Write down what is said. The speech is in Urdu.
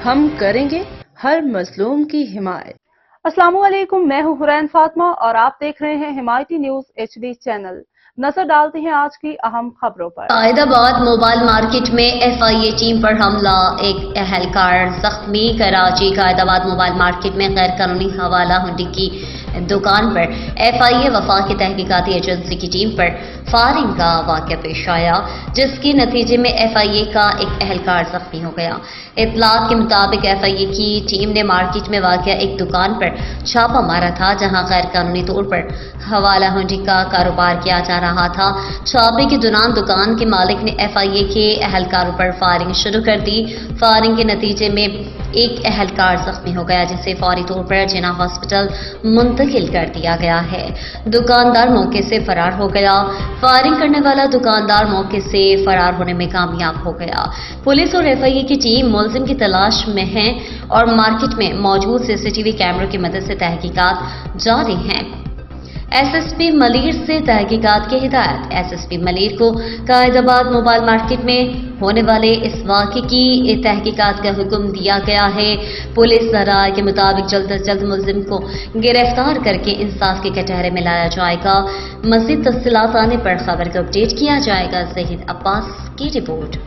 ہم کریں گے ہر مظلوم کی حمایت۔ السلام علیکم، میں ہوں حرین فاطمہ اور آپ دیکھ رہے ہیں حمایتی نیوز HD چینل۔ نظر ڈالتے ہیں آج کی اہم خبروں پر۔ قائد آباد موبائل مارکیٹ میں FIA ٹیم پر حملہ، ایک اہلکار زخمی۔ کراچی قائد آباد موبائل مارکیٹ میں غیر قانونی حوالہ ہنڈی کی دکان پر FIA وفاقی تحقیقاتی ایجنسی کی ٹیم پر فائرنگ کا واقعہ پیش آیا، جس کے نتیجے میں FIA کا ایک اہلکار زخمی ہو گیا۔ اطلاعات کے مطابق FIA کی ٹیم نے مارکیٹ میں واقع ایک دکان پر چھاپا مارا تھا، جہاں غیر قانونی طور پر حوالہ ہنڈی کا کاروبار کیا جا رہا تھا۔ چھاپے کے دوران دکان کے مالک نے FIA کے اہلکاروں پر فائرنگ شروع کر دی۔ فائرنگ کے نتیجے میں ایک اہلکار زخمی ہو گیا، جسے فوری طور پر جناح ہاسپٹل منتقل کر دیا گیا ہے۔ دکاندار موقع سے فرار ہو گیا۔ فائرنگ کرنے والا دکاندار موقع سے فرار ہونے میں کامیاب ہو گیا۔ پولیس اور FIA کی ٹیم ملزم کی تلاش میں ہے اور مارکیٹ میں موجود CCTV کیمروں کی مدد سے تحقیقات جاری ہیں۔ SSP ملیر سے تحقیقات کی ہدایت۔ SSP ملیر کو قائد آباد موبائل مارکیٹ میں ہونے والے اس واقعے کی تحقیقات کا حکم دیا گیا ہے۔ پولیس ذرائع کے مطابق جلد از جلد ملزم کو گرفتار کر کے انصاف کے کٹہرے میں لایا جائے گا۔ مزید تفصیلات آنے پر خبر کو اپڈیٹ کیا جائے گا۔ زہید عباس کی رپورٹ۔